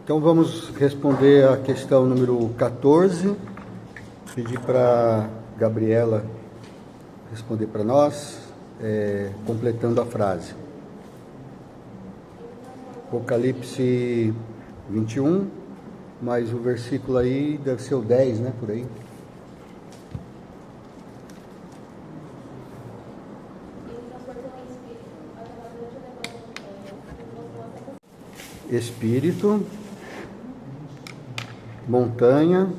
Então vamos responder a questão número 14. Pedir para Gabriela responder para nós, completando a frase. Apocalipse 21, mas o versículo aí deve ser o 10, né? Por aí. Espírito, montanha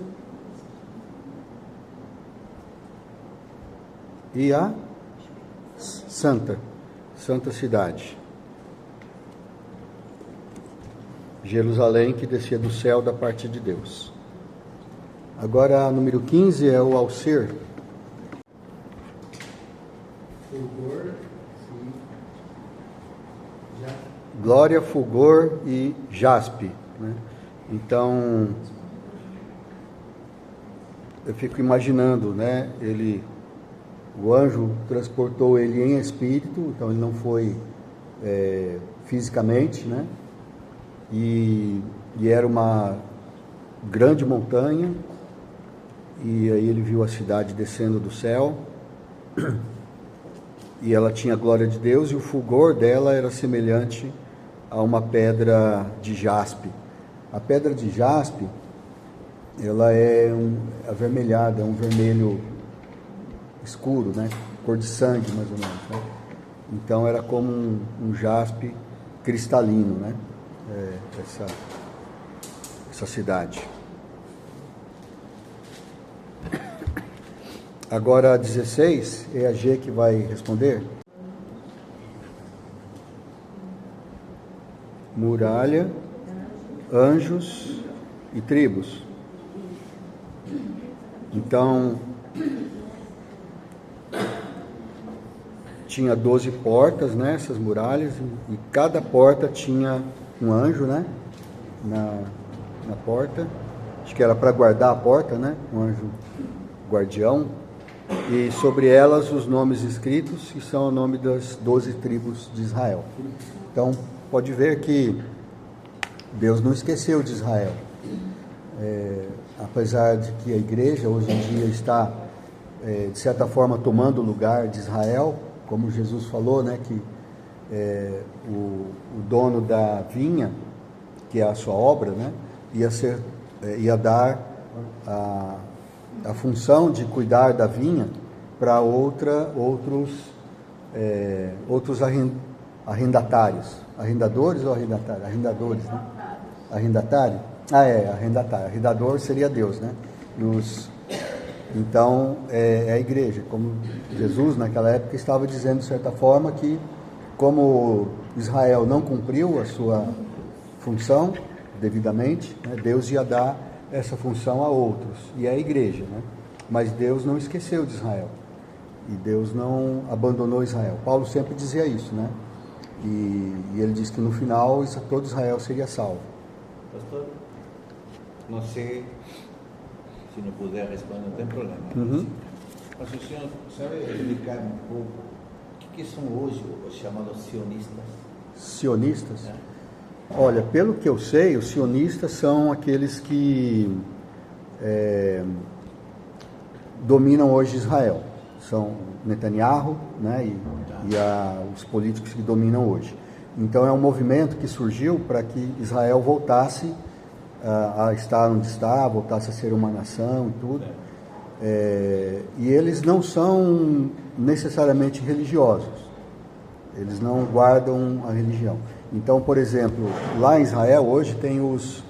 e a santa cidade. Jerusalém que descia do céu da parte de Deus. Agora, número 15 é o Alcer. Glória, fulgor e jaspe, né? Então, eu fico imaginando, né? O anjo transportou ele em espírito, então ele não foi fisicamente, né? E era uma grande montanha, e aí ele viu a cidade descendo do céu, e ela tinha a glória de Deus, e o fulgor dela era semelhante a uma pedra de jaspe. A pedra de jaspe, ela é avermelhada, é um vermelho escuro, né? Cor de sangue, mais ou menos, né? Então era como um jaspe cristalino, né? Essa cidade. Agora a 16 é a G que vai responder. Muralha, anjos e tribos. Então, tinha 12 portas, né, essas muralhas, e cada porta tinha um anjo, né, na porta. Acho que era para guardar a porta, né, um anjo guardião. E sobre elas os nomes escritos, que são o nome das 12 tribos de Israel. Então, pode ver que Deus não esqueceu de Israel. Apesar de que a igreja hoje em dia está, de certa forma, tomando o lugar de Israel, como Jesus falou, né, que o dono da vinha, que é a sua obra, né, ia dar a função de cuidar da vinha para outros arrendatários. Arrendadores ou arrendatários? Arrendadores, né? Arrendatário? Arrendatário. Arrendador seria Deus, né? Então, é a igreja. Como Jesus, naquela época, estava dizendo, de certa forma, que como Israel não cumpriu a sua função devidamente, né, Deus ia dar essa função a outros, e é a igreja, né? Mas Deus não esqueceu de Israel, e Deus não abandonou Israel. Paulo sempre dizia isso, né? E ele diz que no final todo Israel seria salvo. Pastor, não sei se não puder responder, não tem problema. Uhum. Mas o senhor sabe explicar um pouco o que são hoje os chamados sionistas? Sionistas? Olha, pelo que eu sei, os sionistas são aqueles que dominam hoje Israel. São Netanyahu, né, e os políticos que dominam hoje. Então é um movimento que surgiu para que Israel voltasse a estar onde está, voltasse a ser uma nação e tudo. E eles não são necessariamente religiosos. Eles não guardam a religião. Então, por exemplo, lá em Israel hoje tem os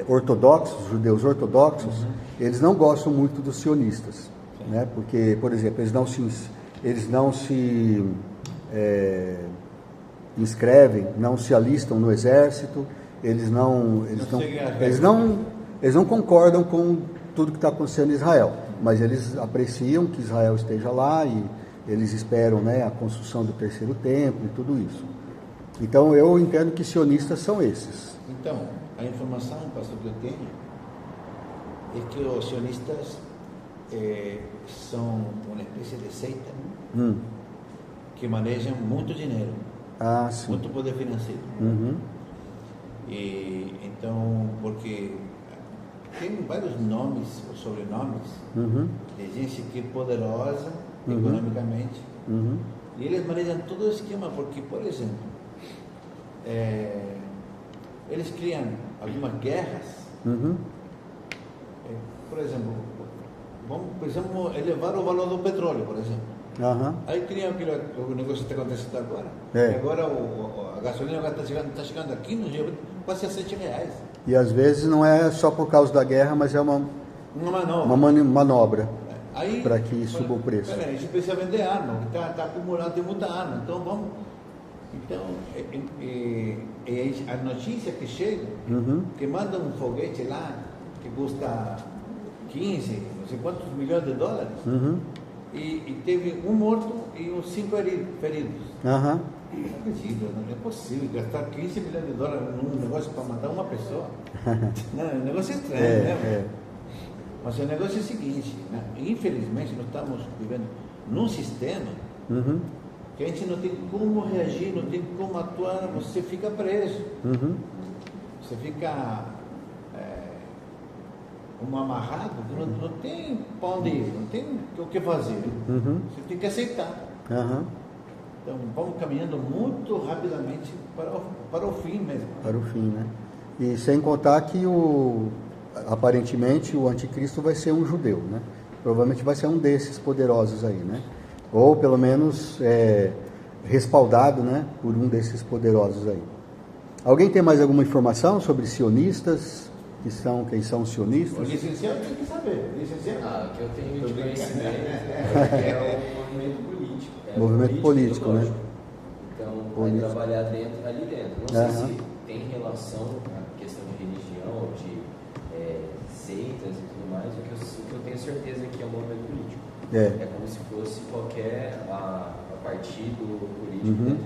ortodoxos, os judeus ortodoxos, eles não gostam muito dos sionistas, né? Porque, por exemplo, eles não se inscrevem, não se alistam no exército, eles não concordam com tudo que está acontecendo em Israel, mas eles apreciam que Israel esteja lá e eles esperam, né, a construção do terceiro templo e tudo isso. Então eu entendo que sionistas são esses. Então, a informação, pastor, que eu tenho é que os sionistas são uma espécie de seita, né? Que manejam muito dinheiro, Sim. muito poder financeiro. Uhum. Então, porque tem vários nomes ou sobrenomes de gente que é poderosa economicamente. E eles manejam todo o esquema, porque, por exemplo, eles criam algumas guerras. Por exemplo, precisamos elevar o valor do petróleo, por exemplo. Aí criam o negócio que está acontecendo agora. E agora a gasolina está chegando aqui no dia quase a R$7. E às vezes não é só por causa da guerra, mas é uma manobra para que suba o preço. A gente precisa vender arma, está acumulando, tem muita arma. Então vamos. Então, a notícia que chega, que manda um foguete lá, que custa 15, não sei quantos milhões de dólares, e teve um morto e uns 5 feridos. Não acredito, não é possível gastar 15 milhões de dólares num negócio para matar uma pessoa. Não, é um negócio estranho, né? Mas o negócio é o seguinte, né? Infelizmente nós estamos vivendo num sistema que a gente não tem como reagir, não tem como atuar, você fica preso. Você fica como amarrado, não tem para onde ir, não tem o que fazer. Você tem que aceitar. Então vamos caminhando muito rapidamente para o fim mesmo. Para o fim, né? E sem contar que aparentemente o anticristo vai ser um judeu, né? Provavelmente vai ser um desses poderosos aí, né? Ou pelo menos respaldado, né, por um desses poderosos aí. Alguém tem mais alguma informação sobre sionistas? Quem são os sionistas? O licenciado tem que saber. Que eu tenho de conhecimento é o movimento político. Movimento político, né? Então, vai trabalhar ali dentro. Não sei se tem relação com a questão de religião, de seitas e tudo mais. O que eu tenho certeza é que é um movimento político. É como se fosse qualquer partido político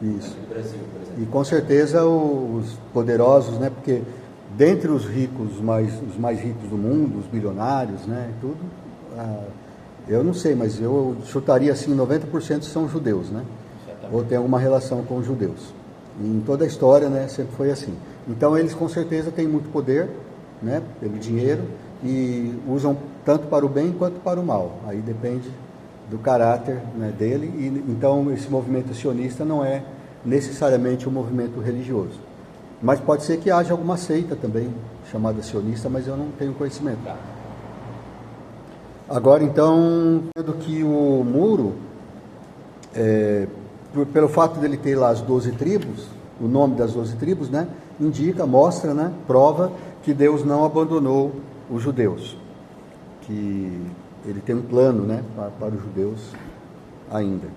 dentro do Brasil, por exemplo. E com certeza os poderosos, né? Porque dentre os ricos, os mais ricos do mundo, os bilionários, né? Tudo, eu não sei, mas eu chutaria assim, 90% são judeus, né? Ou tem alguma relação com os judeus. E em toda a história, né? Sempre foi assim. Então eles com certeza têm muito poder, né? Pelo dinheiro, e usam tanto para o bem quanto para o mal. Aí depende do caráter, né, dele. E então esse movimento sionista não é necessariamente um movimento religioso, mas pode ser que haja alguma seita também chamada sionista, mas eu não tenho conhecimento. Agora então, do que o muro, pelo fato dele ter lá as 12 tribos, o nome das 12 tribos, né, mostra, né, prova que Deus não abandonou os judeus, que ele tem um plano, né, para os judeus ainda.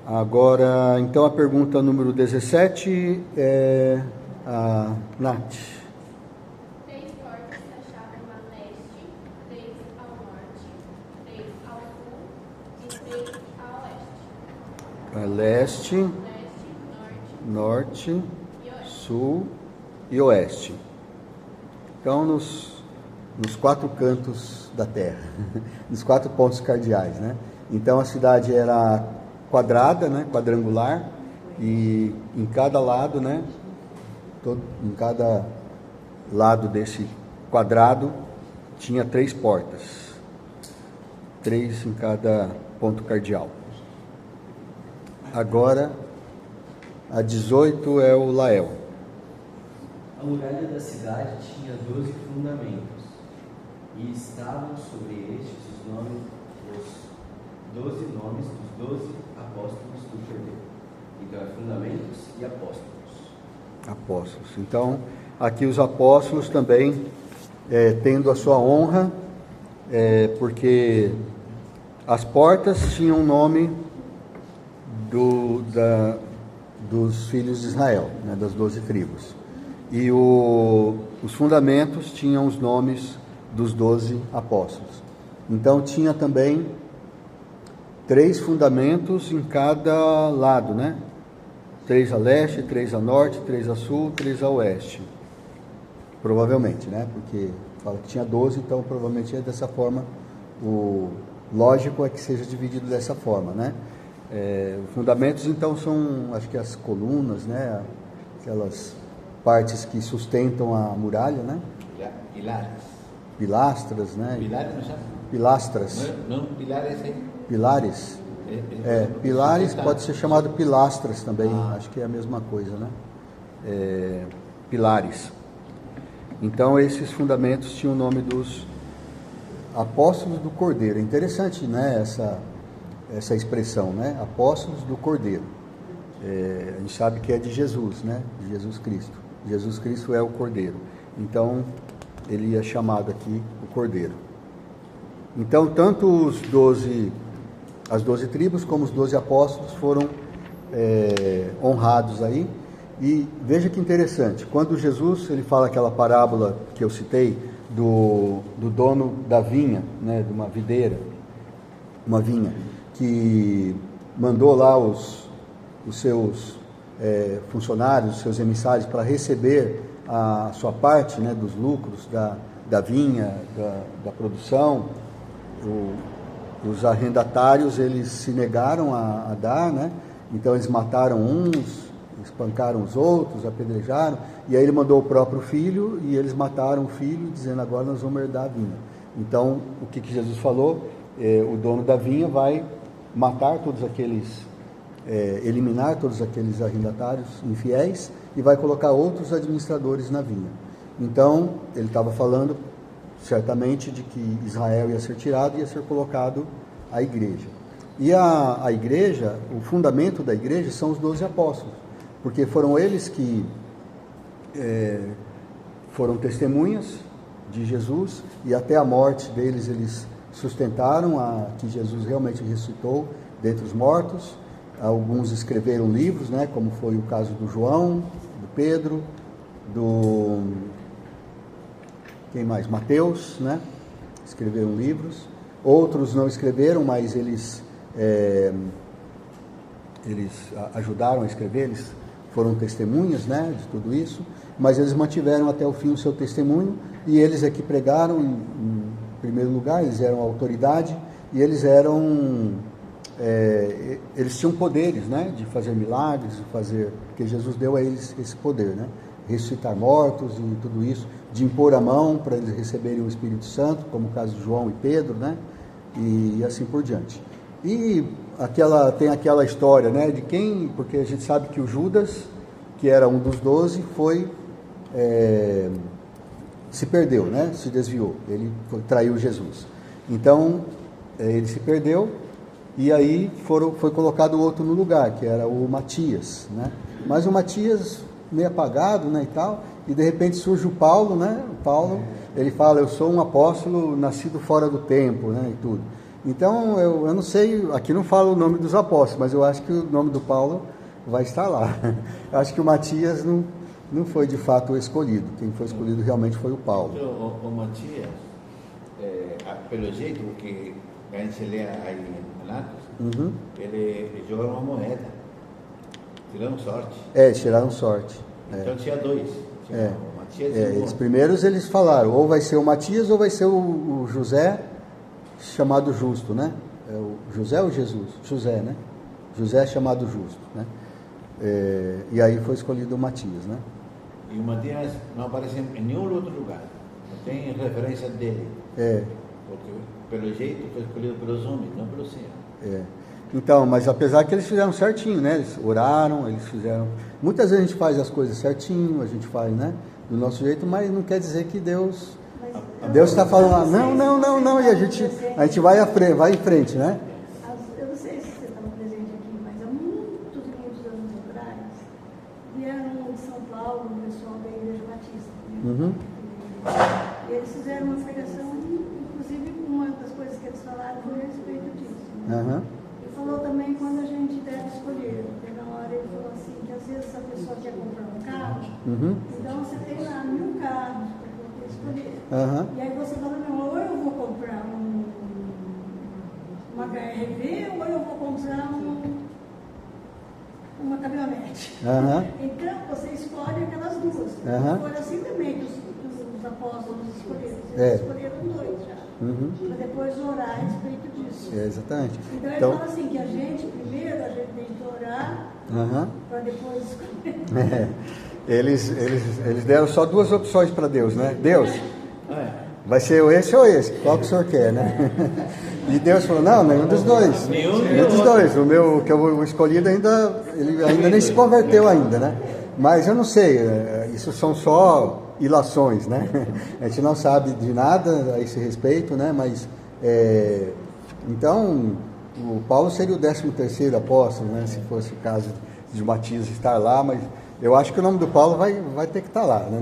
Agora, então a pergunta número 17 é a Nath. 3 portas se achavam a leste, 3 ao norte, 3 ao sul e 3 a oeste. Leste, norte, sul e oeste. Então, nos 4 cantos da terra, nos 4 pontos cardeais, né? Então, a cidade era quadrada, né? Quadrangular, e em cada lado, né? Em cada lado desse quadrado tinha 3 portas, 3 em cada ponto cardeal. Agora, a 18 é o Lael. A muralha da cidade tinha 12 fundamentos, e estavam sobre estes os 12 nomes dos 12 apóstolos do Cordeiro. Então, é fundamentos e apóstolos. Apóstolos. Então, aqui os apóstolos também tendo a sua honra, porque as portas tinham o nome dos filhos de Israel, né, das 12 tribos. E os fundamentos tinham os nomes dos 12 apóstolos. Então tinha também 3 fundamentos em cada lado, né? 3 a leste, 3 a norte, 3 a sul, 3 a oeste. Provavelmente, né? Porque fala que tinha 12, então provavelmente é dessa forma. O lógico é que seja dividido dessa forma, né? Os fundamentos, então, são, acho que as colunas, né? Aquelas partes que sustentam a muralha, né? Pilares. Pilastras, né? Pilares não chama? Pilastras. Não, pilares aí. Pilares? Pilares pode ser chamado pilastras também, acho que é a mesma coisa, né? Pilares. Então, esses fundamentos tinham o nome dos apóstolos do Cordeiro. É interessante, né, essa expressão, né? Apóstolos do Cordeiro. A gente sabe que é de Jesus, né? De Jesus Cristo. Jesus Cristo é o Cordeiro. Então, ele é chamado aqui o Cordeiro. Então, tanto as 12 tribos como os 12 apóstolos foram honrados aí. E veja que interessante, quando Jesus ele fala aquela parábola que eu citei do dono da vinha, né, de uma videira, uma vinha, que mandou lá os seus funcionários, os seus emissários para receber a sua parte, né, dos lucros da vinha, da produção. Os arrendatários eles se negaram a dar, né? Então eles mataram uns, espancaram os outros, apedrejaram, e aí ele mandou o próprio filho, e eles mataram o filho, dizendo, agora nós vamos herdar a vinha. Então, o que Jesus falou? O dono da vinha vai matar todos aqueles, eliminar todos aqueles arrendatários infiéis, e vai colocar outros administradores na vinha. Então, ele estava falando, certamente, de que Israel ia ser tirado e ia ser colocado a igreja. E a igreja, o fundamento da igreja são os 12 apóstolos, porque foram eles que foram testemunhas de Jesus, e até a morte deles eles sustentaram que Jesus realmente ressuscitou dentre os mortos. Alguns escreveram livros, né, como foi o caso do João, do Pedro, quem mais? Mateus, né? Escreveram livros. Outros não escreveram, mas eles ajudaram a escrever, eles foram testemunhas, né, de tudo isso, mas eles mantiveram até o fim o seu testemunho, e eles é que pregaram em primeiro lugar, eles eram autoridade, e eles tinham poderes, né, de fazer milagres, porque Jesus deu a eles esse poder, né, ressuscitar mortos e tudo isso, de impor a mão para eles receberem o Espírito Santo, como o caso de João e Pedro, né, e assim por diante. E tem aquela história, né, de quem, porque a gente sabe que o Judas, que era um dos 12, se perdeu, né, se desviou, ele traiu Jesus. Então, ele se perdeu, e aí foi colocado outro no lugar, que era o Matias, né, mas o Matias meio apagado, né, e tal, e de repente surge o Paulo, né, ele fala, eu sou um apóstolo nascido fora do tempo, né, e tudo. Então, eu não sei, aqui não fala o nome dos apóstolos, mas eu acho que o nome do Paulo vai estar lá. Eu acho que o Matias não foi de fato o escolhido. Quem foi escolhido realmente foi o Paulo. O Matias, pelo jeito que a gente lê aí em Atos, ele jogou uma moeda, tiraram sorte. Tiraram sorte. Então tinha dois. Tinha o Matias e o os primeiros eles falaram, ou vai ser o Matias ou vai ser o José, chamado Justo, né? O José ou Jesus? José, né? José chamado Justo, né? E aí foi escolhido o Matias, né? E o Matias não aparece em nenhum outro lugar, não tem referência dele. Porque pelo jeito foi escolhido pelos homens, não pelo Senhor. Então, mas apesar que eles fizeram certinho, né? Eles oraram, eles fizeram. Muitas vezes a gente faz as coisas certinho, a gente faz, né? Do nosso jeito, mas não quer dizer que Deus está falando, não, e a gente vai em frente, né? Eu não sei se você estava presente aqui, mas há muitos anos atrás, vieram de São Paulo, o pessoal da Igreja Batista. Né? E eles fizeram uma pregação, inclusive uma das coisas que eles falaram foi a respeito disso. Né? E falou também quando a gente deve escolher, porque na hora ele falou assim, que às vezes a pessoa quer comprar um carro, então você tem lá 1000 carros para poder escolher. E aí você fala, não, ou eu vou comprar uma HRV ou eu vou comprar uma caminhonete. Então você escolhe aquelas duas. Foi assim também que os apóstolos escolheram. Eles escolheram 2 já. Para depois orar a respeito disso. Exatamente. Então ele fala assim, que primeiro a gente tem que orar para depois escolher. Eles deram só duas opções para Deus, né? Deus, É. vai ser esse ou esse, qual que o senhor quer, né? E Deus falou, não, nenhum dos dois. Nenhum dos dois. O meu, que eu escolhido ainda, ele ainda nem se converteu ainda, né? Mas eu não sei, isso são só ilações, né? A gente não sabe de nada a esse respeito, né? Mas, então, o Paulo seria o 13º apóstolo, né? Se fosse o caso de Matias estar lá, mas eu acho que o nome do Paulo vai ter que estar lá, né?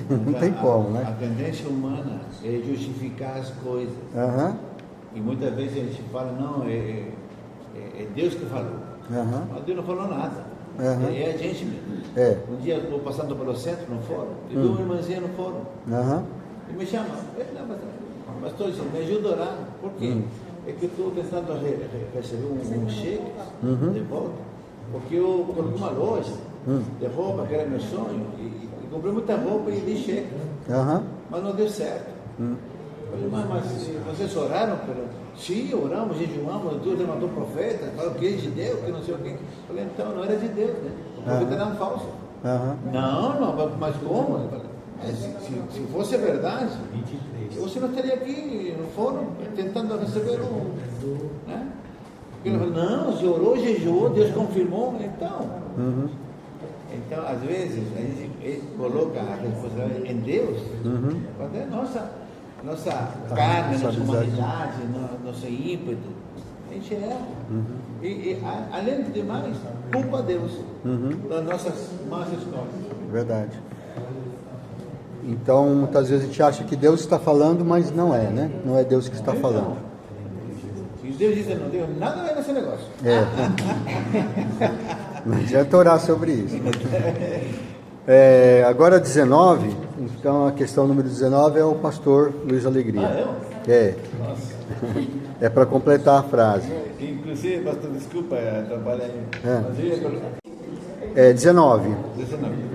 Não tem como, né? A tendência humana é justificar as coisas. Aham, E muitas vezes a gente fala, não, é Deus que falou. aham, Mas Deus não falou nada. Aham. É a gente mesmo. é, Um dia eu estou passando pelo centro, no fórum, e vi uma irmãzinha no fórum. aham, E me chama, pastor, me ajuda a orar. Por quê? É que eu estou tentando receber um cheque de volta, porque eu coloquei uma loja de roupa, que era meu sonho, e comprei muita roupa e dei cheque, aham, mas não deu certo. Eu falei, mas vocês oraram? Sim, oramos, jejuamos, Deus levantou profeta, falou que é de Deus, que não sei o quê. Eu falei, então não era de Deus, né? O profeta era um falso. aham. Não, mas como? Eu falei, se fosse verdade, você não estaria aqui no fórum tentando receber né? Ele falou, não, se orou, jejuou, Deus confirmou, então. Então, às vezes, a gente coloca a responsabilidade em Deus, quando é nossa carne, nossa humanidade, nosso ímpeto, a gente erra. E além de demais, culpa Deus das nossas más escolhas. Verdade. Então, muitas vezes a gente acha que Deus está falando, mas não é, né? Não é Deus que está falando. Se Deus diz que não deu, nada vai nesse negócio. Não adianta orar sobre isso. Agora 19, então a questão número 19 é o pastor Luiz Alegria. É para completar a frase. Inclusive, pastor, desculpa atrapalhar aí. Mas 19. 19.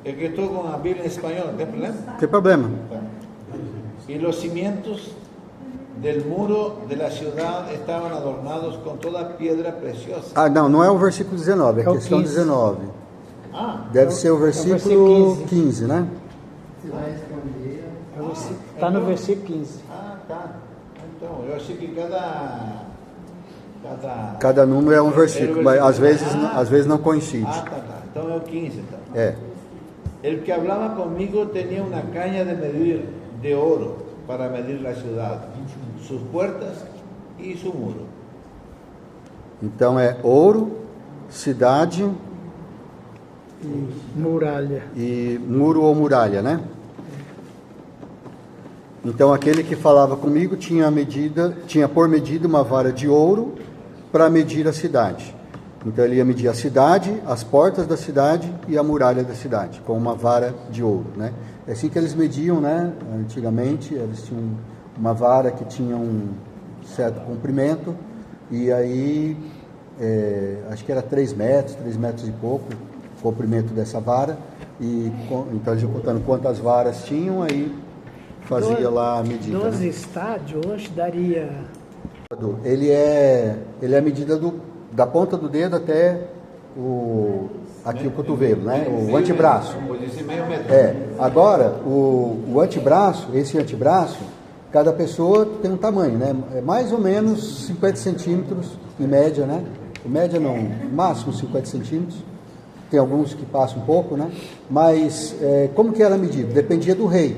É que estou com a Bíblia em espanhol, tem problema? Não tem problema. Y los cimientos del muro de la ciudad estaban adornados con toda piedra preciosa. Ah, não é o versículo 19, é a É o questão 15. 19. Ah, Deve ser o versículo 15, né? Você vai responder. Está no versículo 15. tá. Então, eu achei que cada Cada número é um versículo, mas às vezes não coincide. tá. Então é o 15, então. É. El que hablaba conmigo tenía una caña de medir de oro para medir la ciudad, sus puertas y su muro. Então é ouro, cidade Muralha. e muro ou muralha, né? Então aquele que falava comigo tinha por medida uma vara de ouro para medir a cidade. Então ele ia medir a cidade, as portas da cidade e a muralha da cidade, com uma vara de ouro, né? É assim que eles mediam, né? Antigamente, eles tinham uma vara que tinha um certo comprimento, e aí, acho que era 3 metros e pouco, o comprimento dessa vara, e então eles iam contando quantas varas tinham, aí fazia lá a medida. 12 né? estádios hoje daria. Ele é a medida da ponta do dedo até aqui o cotovelo, né? O antebraço. Pode ser meio metro. Agora, o antebraço, esse antebraço, cada pessoa tem um tamanho, né? É mais ou menos 50 centímetros em média, né? Em média não, máximo 50 centímetros. Tem alguns que passam um pouco, né? Mas como que era medido? Dependia do rei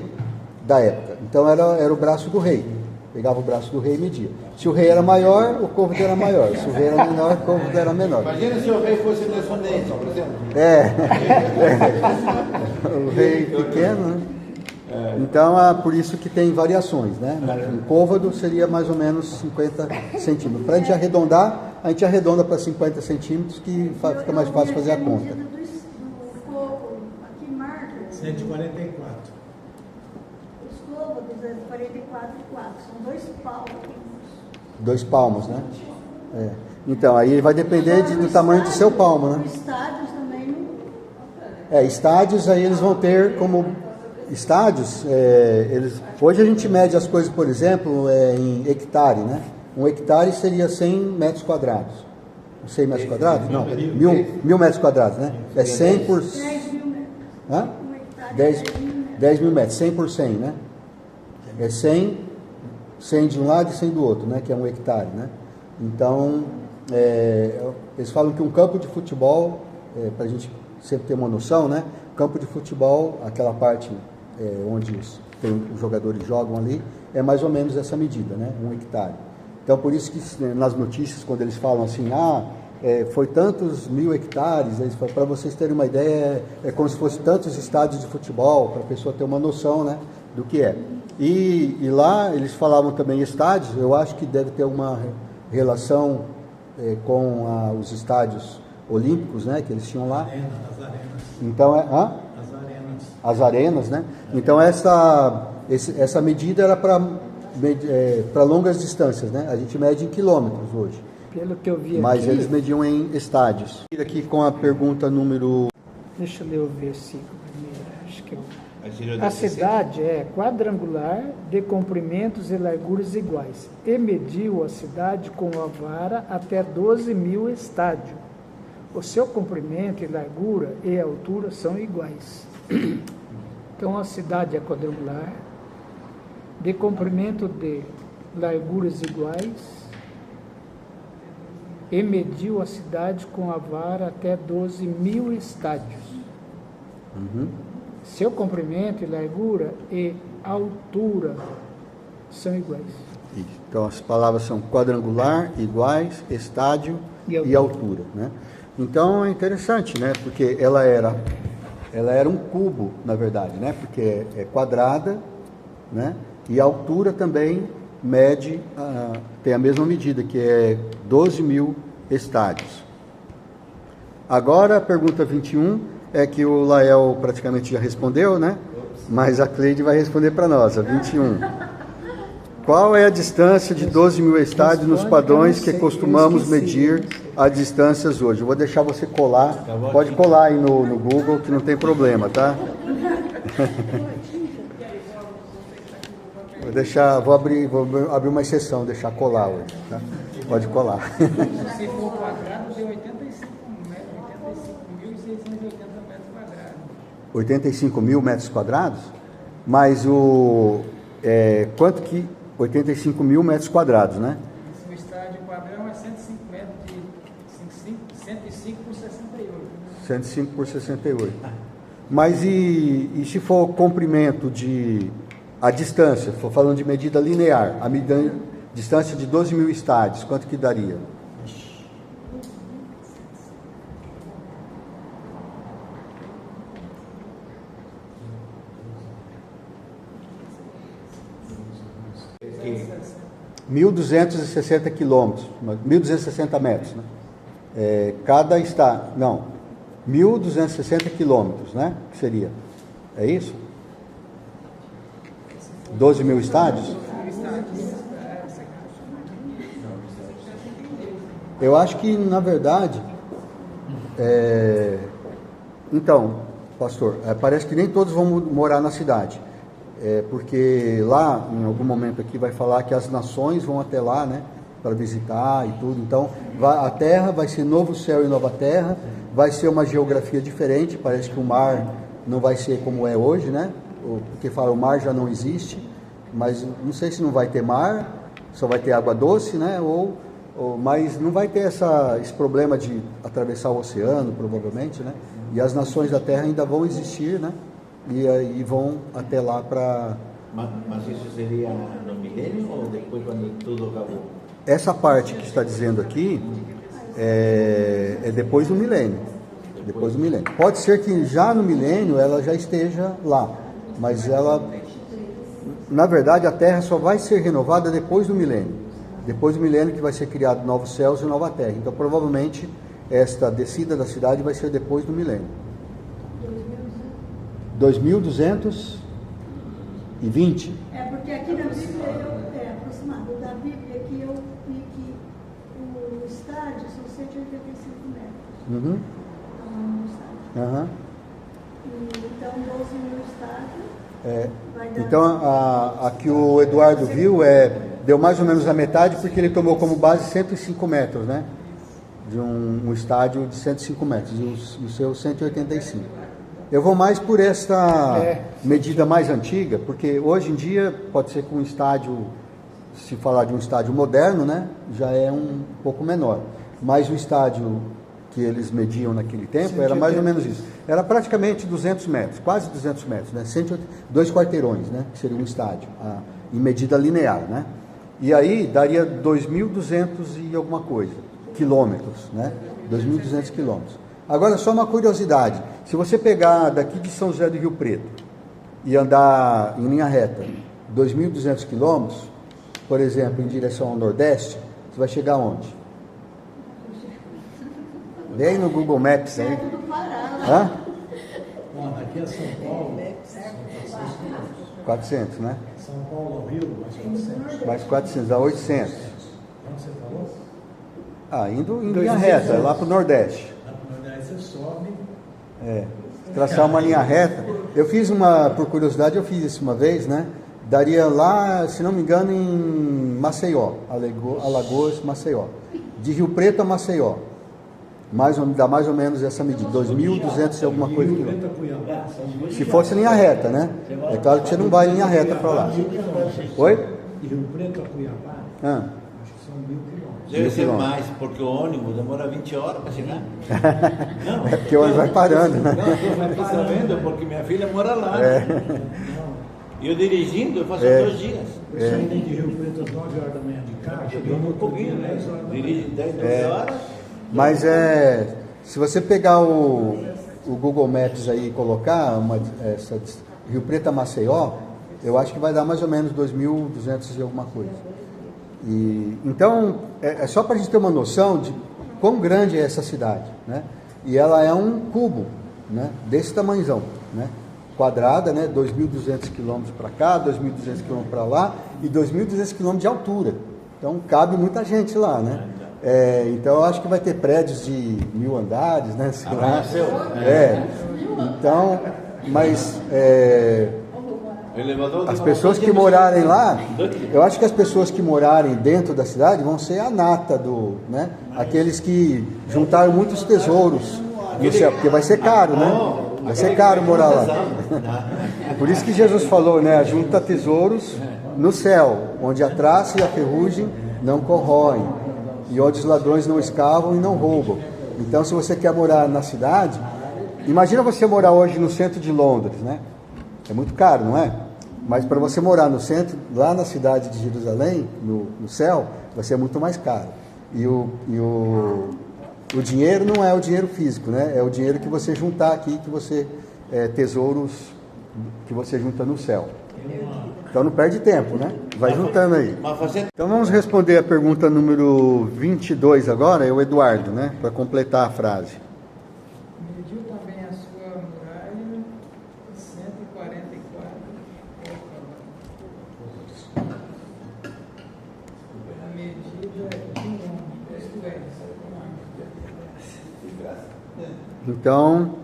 da época. Então era o braço do rei. Pegava o braço do rei e media. Se o rei era maior, o côvado era maior. Se o rei era menor, o côvado era menor. Imagina se o rei fosse descendente, por exemplo. O rei pequeno, né? Então, por isso que tem variações, né? Um côvado seria mais ou menos 50 centímetros. Para a gente arredondar, a gente arredonda para 50 centímetros, que fica mais fácil fazer a conta. Do fogo, aqui marca. 144. Os côvados é 44 e 4. São 2 palmos. 2 palmos, né? Então, aí vai depender do tamanho do seu palmo, né? Estádios também não. Estádios, aí eles vão ter como... Estádios, hoje a gente mede as coisas, por exemplo, em hectare, né? Um hectare seria 100 metros quadrados. 100 metros quadrados? Não, 1000 metros quadrados, né? É 100 por... 10 mil metros. Hã? Um hectare 10, é 10 mil metros. 10 mil metros, 100 por 100, né? É 100 de um lado e 100 do outro, né? Que é um hectare, né? Então, eles falam que um campo de futebol, para a gente sempre ter uma noção, né? Campo de futebol, aquela parte onde os jogadores jogam ali, é mais ou menos essa medida, né? Um hectare. Então, por isso que nas notícias, quando eles falam assim, foi tantos mil hectares, para vocês terem uma ideia, é como se fosse tantos estádios de futebol, para a pessoa ter uma noção, né, do que é. E lá eles falavam também estádios, eu acho que deve ter uma relação com os estádios olímpicos, né, que eles tinham lá. As arenas. Então, As arenas. as arenas, né? Então essa medida era para longas distâncias, né? A gente mede em quilômetros hoje. Pelo que eu vi Mas aqui, eles mediam em estádios. Aqui com a pergunta número... deixa eu ler o versículo primeiro, acho que Aí seria a 16. cidade é quadrangular, de comprimentos e larguras iguais, e mediu a cidade com a vara até 12 mil estádios. O seu comprimento e largura e altura são iguais. Então a cidade é quadrangular, de comprimento de larguras iguais, e mediu a cidade com a vara até 12 mil estádios. Seu comprimento e largura e altura são iguais. Isso. Então as palavras são quadrangular, iguais, estádio e altura, né? Então é interessante, né? Porque ela era um cubo, na verdade, né? Porque é quadrada, né? E a altura também mede, tem a mesma medida, que é 12 mil estádios. Agora a pergunta 21 é que o Lael praticamente já respondeu, né? Mas a Cleide vai responder para nós, a 21. Qual é a distância de 12 mil estádios nos padrões que costumamos medir as distâncias hoje? Eu vou deixar você colar, pode colar aí no Google que não tem problema, tá? Vou abrir uma exceção, deixar colar hoje, tá? Pode colar. Se for quadrado, tem 85.680 metros quadrados. 85 mil metros quadrados? Mas quanto que... 85 mil metros quadrados, né? O estádio padrão é 105 metros de 105 por 68. 105 por 68. Mas e se for comprimento a distância, for falando de medida linear, distância de 12 mil estádios, quanto que daria? Que 1.260 quilômetros, 1.260 metros, né? Cada está, não, 1.260 quilômetros, né? Que seria, é isso? 12 mil estádios? Eu acho que, na verdade, então, pastor, parece que nem todos vão morar na cidade. Porque lá, em algum momento aqui, vai falar que as nações vão até lá, né, para visitar e tudo. Então, a terra vai ser novo céu e nova terra, vai ser uma geografia diferente, parece que o mar não vai ser como é hoje, né, porque fala o mar já não existe, mas não sei se não vai ter mar, só vai ter água doce, né, mas não vai ter esse problema de atravessar o oceano, provavelmente, né, e as nações da terra ainda vão existir, né, e vão até lá para... Mas isso seria no milênio ou depois quando tudo acabou? Essa parte que está dizendo aqui é depois do milênio. Depois do milênio. Pode ser que já no milênio ela já esteja lá, mas na verdade a Terra só vai ser renovada depois do milênio. Depois do milênio que vai ser criado novos céus e nova terra. Então provavelmente esta descida da cidade vai ser depois do milênio. 2220? Porque aqui na Bíblia, aproximado da Bíblia, que eu vi que o estádio são 185 metros. Uhum. No estádio. Uhum. Então, 12 mil estádios. Vai dar Então, a que o Eduardo viu deu mais ou menos a metade, porque ele tomou como base 105 metros, né? De um estádio de 105 metros, e o seu 185. Eu vou mais por essa medida mais antiga, porque hoje em dia pode ser que um estádio, se falar de um estádio moderno, né, já é um pouco menor. Mas o estádio que eles mediam naquele tempo era mais ou menos isso. Era praticamente 200 metros, quase 200 metros, né? 2 quarteirões, né? Que seria um estádio, em medida linear, né? E aí daria 2.200 e alguma coisa, quilômetros, né? 2.200 quilômetros. Agora, só uma curiosidade. Se você pegar daqui de São José do Rio Preto e andar em linha reta 2.200 quilômetros, por exemplo, em direção ao Nordeste, você vai chegar onde? Vem no Google Maps aí. Hã? Bom, daqui a São Paulo, 400, né? São Paulo ao Rio, mais 400. Mais 400, dá 800. Onde você falou? Indo em linha reta, lá para o Nordeste. Lá para o Nordeste você sobe. Traçar uma linha reta. Eu fiz por curiosidade, eu fiz isso uma vez, né? Daria lá, se não me engano, em Maceió, Alagoas, Maceió. De Rio Preto a Maceió. Dá mais ou menos essa medida, 2.200 e alguma coisa. Rio Preto a Cuiabá, são 1.000 Se fosse linha reta, né? É claro que você não vai em linha reta para lá. Oi? De Rio Preto a Cuiabá, acho que são 1.000 quilômetros. Deve ser mais, porque o ônibus demora 20 horas para chegar. Não, É porque o ônibus vai parando, né? não, eu estou sabendo, porque minha filha mora lá. E eu dirigindo, eu faço 2 dias. Eu saí de Rio Preto às 9 horas da manhã de carro, chegando Um pouquinho, né? 10 horas da manhã. Dirige 10, 12 horas. Mas se você pegar o Google Maps aí e colocar Rio Preto a Maceió, eu acho que vai dar mais ou menos 2.200 e alguma coisa. Então, é só para a gente ter uma noção de quão grande é essa cidade, né? E ela é um cubo, né? Desse tamanhozão, né? Quadrada, né? 2.200 quilômetros para cá, 2.200 quilômetros para lá e 2.200 quilômetros de altura. Então, cabe muita gente lá, né? Então eu acho que vai ter prédios de 1.000 andares, né? Sei lá. Então, mas as pessoas que morarem lá, eu acho que as pessoas que morarem dentro da cidade vão ser a nata né? Aqueles que juntaram muitos tesouros no céu, porque vai ser caro, né? Vai ser caro morar lá. Por isso que Jesus falou, né? Junta tesouros no céu, onde a traça e a ferrugem não corroem, e onde os ladrões não escavam e não roubam. Então, se você quer morar na cidade, imagina você morar hoje no centro de Londres, né? É muito caro, não é? Mas para você morar no centro, lá na cidade de Jerusalém, no céu, vai ser muito mais caro. E o dinheiro não é o dinheiro físico, né? É o dinheiro que você juntar aqui, que você tesouros que você junta no céu. Então não perde tempo, né? Vai juntando aí. Então vamos responder a pergunta número 22 agora, é o Eduardo, né? Para completar a frase. Mediu também a sua muralha 144 a medida de um homem, isto é, Então,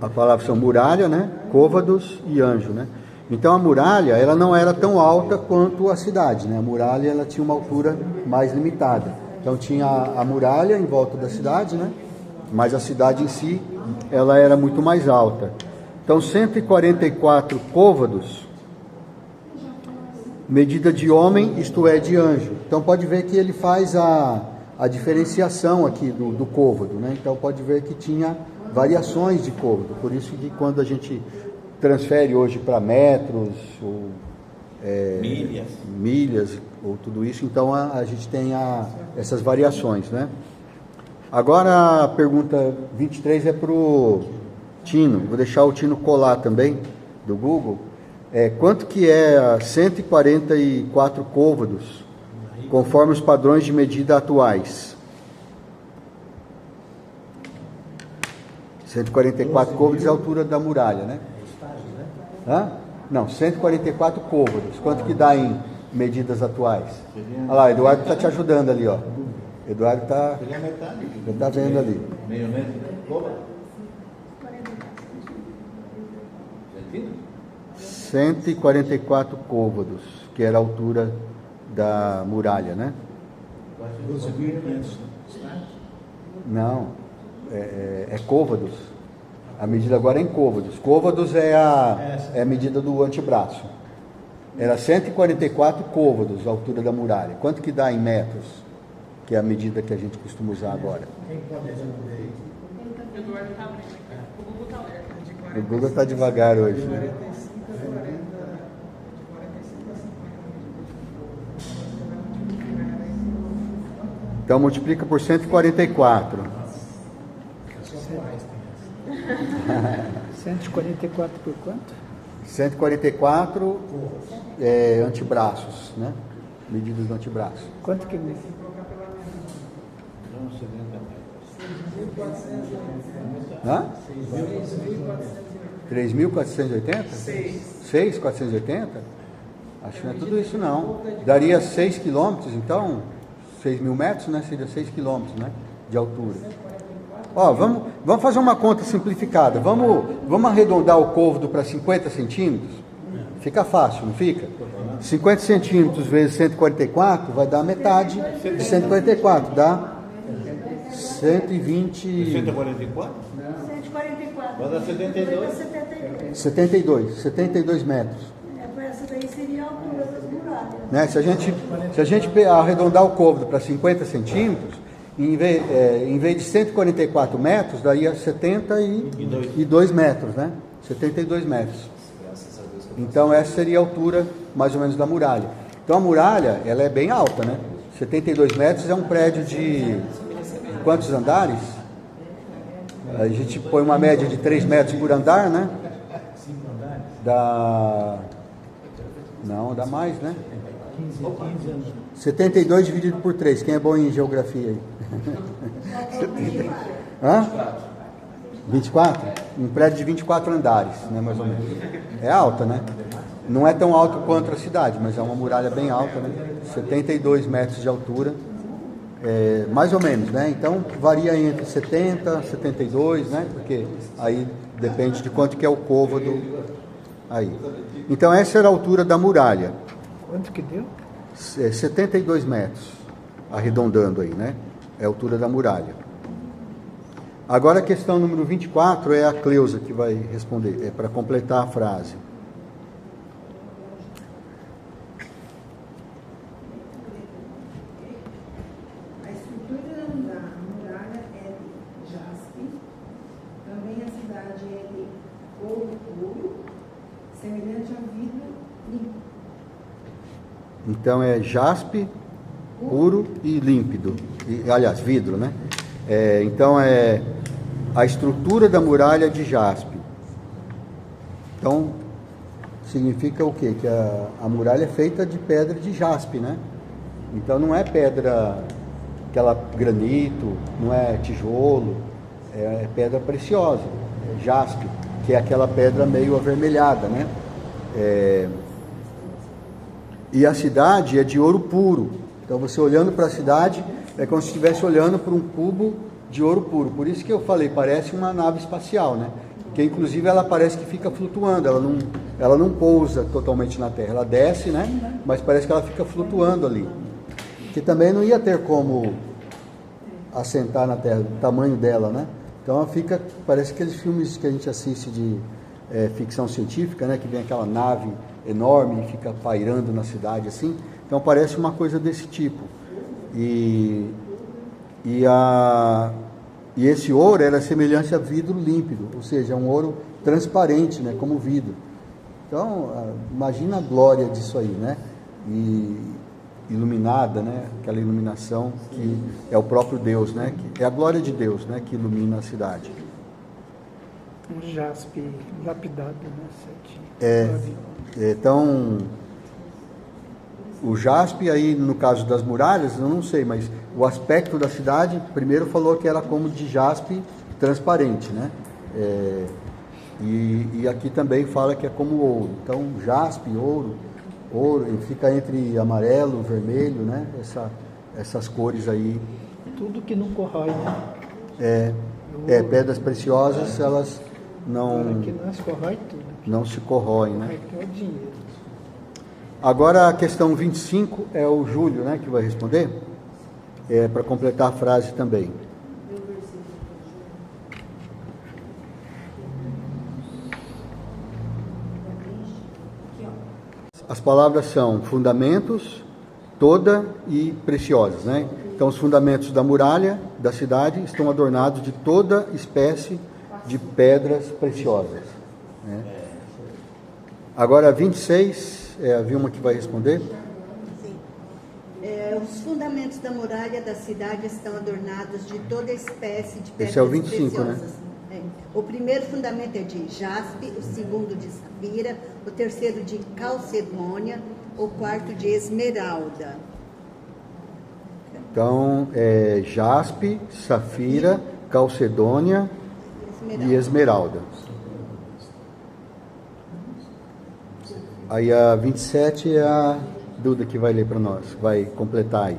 a palavra são muralha, né? Côvados e anjo, né? Então a muralha, ela não era tão alta quanto a cidade, né? A muralha, ela tinha uma altura mais limitada. Então tinha a muralha em volta da cidade, né? Mas a cidade em si, ela era muito mais alta. Então 144 côvados, medida de homem, isto é, de anjo. Então pode ver que ele faz a diferenciação aqui do côvado, né? Então pode ver que tinha variações de côvado. Por isso que quando a gente transfere hoje para metros ou milhas ou tudo isso, então a gente tem essas variações, né? Agora a pergunta 23 é para o Tino. Vou deixar o Tino colar também do Google. Quanto que é 144 côvados conforme os padrões de medida atuais? 144 côvados é a altura da muralha, né? Não, 144 côvados. Quanto que dá em medidas atuais? Olha lá, Eduardo está te ajudando ali, ó. Eduardo está vendo ali. Meio metro de côvado? 144 côvados, que era a altura da muralha, né? 12.500. Não, é côvados. A medida agora é em côvados. Côvados é a medida do antebraço. Era 144 côvados a altura da muralha. Quanto que dá em metros? Que é a medida que a gente costuma usar agora. O Google está devagar hoje. Né? Então multiplica por 144. 144 por quanto? 144 antebraços, né? Medidas do antebraço. Quanto que... Hã? 3.480? 6.480? Acho que não é tudo isso não. Daria 6 quilômetros, então, 6.000 metros, né? Seria 6 quilômetros, né? De altura. Ó, vamos fazer uma conta simplificada. Vamos arredondar o côvado para 50 centímetros? Fica fácil, não fica? 50 centímetros vezes 144 vai dar metade de 144, dá 120... 144? 144. Vai dar 72? 72 metros. Essa daí seria a altura das muralhas. Né? Se a gente arredondar o côvado para 50 centímetros, em vez de 144 metros, daria 72 metros, né? 72 metros. Então essa seria a altura mais ou menos da muralha. Então a muralha, ela é bem alta, né? 72 metros é um prédio de quantos andares? A gente põe uma média de 3 metros por andar, né? Não, dá mais, né? 72 dividido por 3. Quem é bom em geografia aí? Hã? 24? Um prédio de 24 andares, né, mais ou menos. É alta, né? Não é tão alto quanto a cidade, mas é uma muralha bem alta, né? 72 metros de altura, mais ou menos, né? Então varia entre 70 e 72, né? Porque aí depende de quanto que é o côvado aí. Então essa era a altura da muralha. Quanto que deu? 72 metros, arredondando aí, né? É a altura da muralha. Agora a questão número 24 é a Cleusa que vai responder, é para completar a frase. A estrutura da muralha é de jaspe, também a cidade é de ouro puro, semelhante ao vidro limpo. Então é jaspe, puro e límpido. Aliás, vidro, né? Então a estrutura da muralha de jaspe. Então significa o quê? Que a muralha é feita de pedra de jaspe, né? Então não é pedra, aquela granito, não é tijolo, é pedra preciosa, é jaspe, que é aquela pedra meio avermelhada, né? E a cidade é de ouro puro. Então você olhando para a cidade é como se estivesse olhando para um cubo de ouro puro. Por isso que eu falei, parece uma nave espacial, né? Porque inclusive ela parece que fica flutuando, ela não pousa totalmente na Terra, ela desce, né? Mas parece que ela fica flutuando ali. Que também não ia ter como assentar na Terra, o tamanho dela, né? Então ela fica, parece aqueles filmes que a gente assiste de ficção científica, né? Que vem aquela nave enorme e fica pairando na cidade assim. Então parece uma coisa desse tipo. E esse ouro era semelhante a vidro límpido, ou seja, é um ouro transparente, né, como vidro. Então, imagina a glória disso aí, né? E iluminada, né? Aquela iluminação que é o próprio Deus, né? Que é a glória de Deus, né? Que ilumina a cidade. Um jaspe lapidado, né? Então, o jaspe aí, no caso das muralhas, eu não sei, mas o aspecto da cidade, primeiro falou que era como de jaspe transparente, né? E aqui também fala que é como ouro. Então, jaspe, ouro, ele fica entre amarelo, vermelho, né? Essas cores aí. Tudo que não corrói, né? Pedras preciosas, elas não... Que não se corrói tudo. Não se corroem, né? É o dinheiro. Agora a questão 25 é o Júlio, né, que vai responder, para completar a frase também. as palavras são fundamentos, toda e preciosas, né? Então, os fundamentos da muralha da cidade estão adornados de toda espécie de pedras preciosas, né? Agora, 26, a Vilma que vai responder. Sim. Os fundamentos da muralha da cidade estão adornados de toda espécie de pedras Esse é o 25, preciosas. né? O primeiro fundamento é de jaspe, o segundo de safira, o terceiro de calcedônia, o quarto de esmeralda. Então, jaspe, safira, calcedônia e esmeralda. Aí a 27 é a Duda que vai ler para nós, vai completar aí.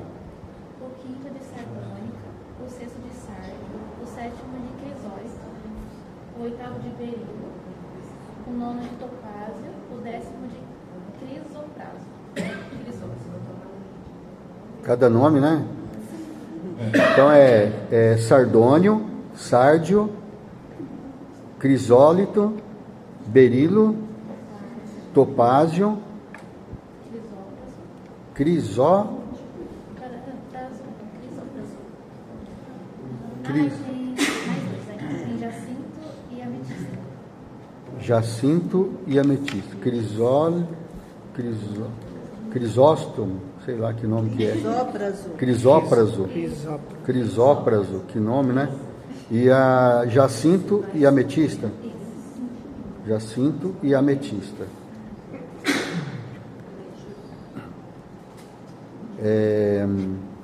O quinto de sardônica, o sexto de sardio, o sétimo de crisóstomo, o oitavo de berilo, o nono de topázio, o décimo de crisopráso. Cada nome, né? Então é sardônio, sárdio, crisólito, berilo, topázio, crisó... Tem jacinto e ametista. Jacinto e ametista. Crisóstomo, sei lá que nome que é. Crisópraso, que nome, né? E a jacinto e ametista. Jacinto e ametista.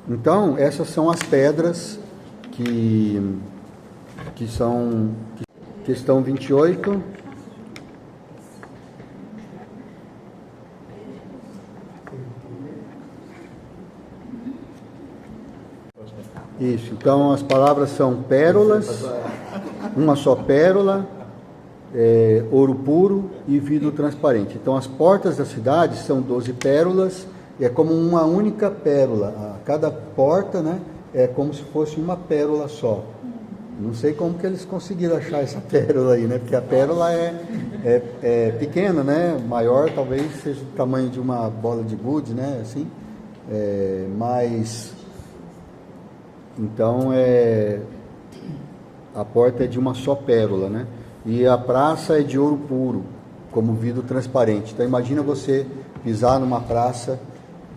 Então, essas são as pedras que são... Questão 28. Isso, então as palavras são pérolas, uma só pérola, ouro puro e vidro transparente. Então as portas da cidade são 12 pérolas, e é como uma única pérola. Cada porta, né, é como se fosse uma pérola só. Não sei como que eles conseguiram achar essa pérola aí, né? Porque a pérola é pequena, né? Maior talvez seja o tamanho de uma bola de gude, né? Assim, mas então a porta é de uma só pérola, né? E a praça é de ouro puro, como vidro transparente. Então imagina você pisar numa praça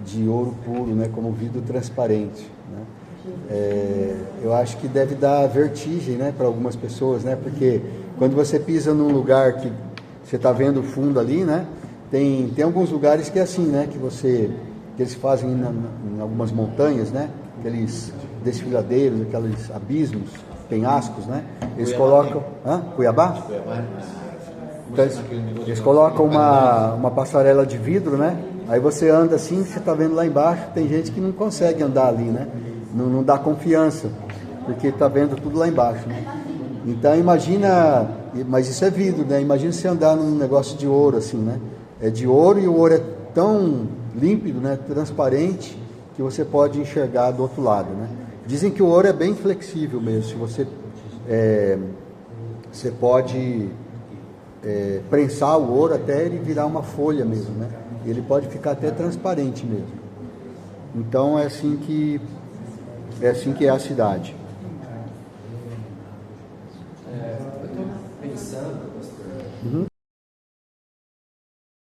de ouro puro, né? Como vidro transparente, né? Eu acho que deve dar vertigem, né, para algumas pessoas, né? Porque quando você pisa num lugar que você está vendo o fundo ali, né? Tem alguns lugares que é assim, né? Que eles fazem em algumas montanhas, né? Aqueles desfiladeiros, aqueles abismos, penhascos, né? Eles colocam... Cuiabá? Então, eles colocam uma passarela de vidro, né? Aí você anda assim, você está vendo lá embaixo, tem gente que não consegue andar ali, né? Não dá confiança, porque está vendo tudo lá embaixo, né? Então imagina, mas isso é vidro, né? Imagina você andar num negócio de ouro assim, né? É de ouro e o ouro é tão límpido, né? Transparente, que você pode enxergar do outro lado, né? Dizem que o ouro é bem flexível mesmo, se você pode prensar o ouro até ele virar uma folha mesmo, né? Ele pode ficar até transparente mesmo. Então é assim que é a cidade. Eu estou pensando, pastor,